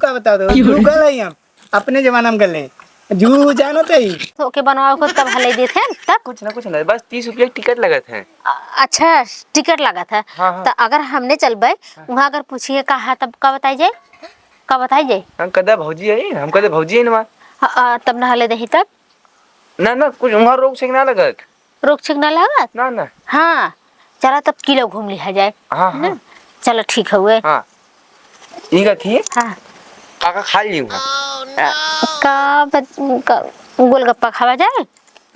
का बता दो जू गल है हम अपने जमाना में गले जू जानो तो ही तो के बनवाओ को तब हले देते हैं तब कुछ ना बस 30 रुपया टिकट लगत है। अच्छा टिकट लगा था। हाँ। तो अगर हमने चलबे वहाँ अगर पूछिए कहा तब का बताई जाए का बताई जाए हम कदा भौजी है हम कदा भौजी है ना तब न हले दही तब ना कुछ वहाँ रोक से ना लगत रोक छिक न लागत ना। हाँ चला तब किलो घूम लिया जाए। हाँ चलो ठीक हुए। हाँ ठीक है थी हाँ काका खा ली गोलगप्पा खावा जाए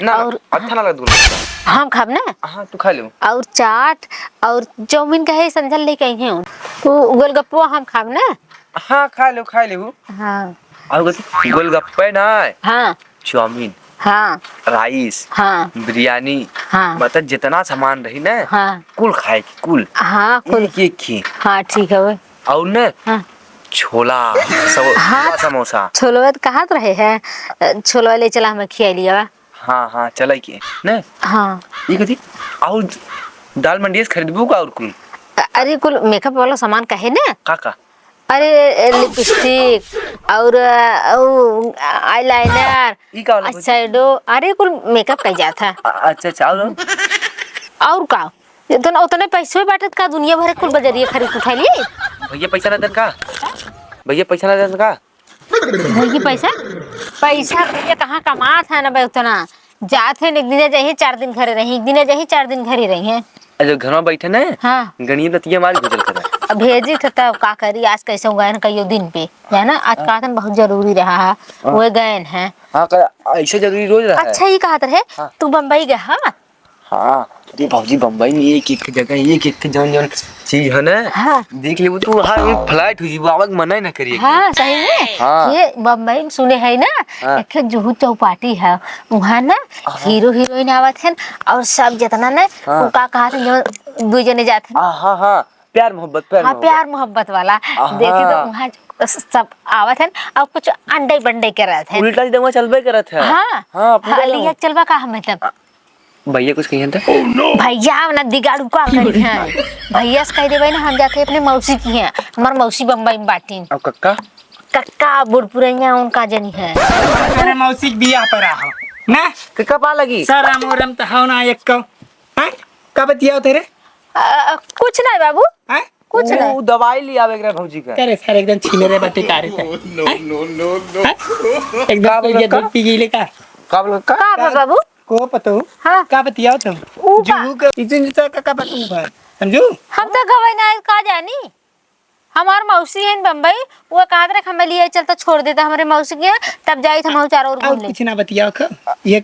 ना और अच्छा ना लग गोलगप्पा हम खाब ना हाँ तू खा लो और चाट और चाउमीन का है संजल लेके आई हूँ तो गोलगप्पा हम खाब ना। हाँ खा लो हाँ और गोलगप्पे ना हाँ चाउमीन हाँ राइस हाँ बिरयानी हाँ मतलब जितना सामान रही ना हाँ कुल खाए की कुल हाँ कुल एक खी हाँ ठीक है वो और न हाँ छोला हाँ समोसा छोलवा कहाँ रहे हैं छोलवा ले चला हमें खिया लिया। हाँ चला के न हाँ ये कथी और दाल मंडी से खरीदबू का और कुल अरे कुल मेकअप वाला सामान कहे ना काका अरे लिपस्टिक और आईलाइनर ई का वाला शैडो अरे कुल मेकअप कर जाता अच्छा और का इतना उतने पैसे बैठत का दुनिया भर कुल बजरिए खरीद उठा लिए भैया पैसा ना दन का भैया भैया पैसा भैया कहाँ कमात है ना भाई उतना जात है एक दिन जाइए 4 दिन घरे रही एक दिन जाइए 4 दिन घरे रही है। अरे घर में बैठे ना हाँ गणित लतिया मार गुजर कर अब भेजी था तब का करी आज कैसे गए कईयो दिन पे है ना आज का बहुत जरूरी रहा है वो गए हैं। हाँ ऐसे जरूरी रोज रहा है। अच्छा ये कहा रहे हाँ। तू बम्बई गया हाँ तो भौजी बम्बई में एक जगह एक जौन चीज है ना हाँ। देख ले तू हाँ फ्लाइट हुई बाबा मना ना करिए हाँ सही में हाँ। ये बम्बई में सुने है ना हाँ। एक जुहू चौपाटी है वहाँ ना हीरो हीरोइन आवत है और सब जितना ना हाँ। उनका कहा था 2 जने जाते हैं। हाँ प्यार मोहब्बत हाँ प्यार मोहब्बत वाला देखे तो वहाँ सब आवत है और कुछ अंडे बंडे के रहते हैं उल्टा सीधा चलबे करत है। हाँ लिया चलवा का हमें तब भैया कुछ कहिए था भैया ना दिगाड़ू का करी है भैया से कह देवे ना हम जाके अपने मौसी की हैं हमार मौसी बम्बई में बाटीन अब कक्का बुढ़पुरैया उनका जनी है अरे मौसी बियाह पर आहो ना कक्का पा लगी सर मोरम तो हो ना एक को हैं का बतियाओ तेरे कुछ नहीं बाबू हैं कुछ नहीं वो दवाई ले आवे एकरा भौजी का तेरे सर एकदम छीने रे बटे तारे थे नो एकदम कोई ये दूध पी गई का कक्का बाबू को पतो हाँ। का बतियाओ तुम जुहू का इतने का पतो है समझू हम तो गवाई ना का जानी हमार मौसी है बम्बई वो कहा था हमें लिए चलता छोड़ देता हमारे मौसी के तब जाई हम चारों ओर घूम ले कुछ ना बतियाओ का ये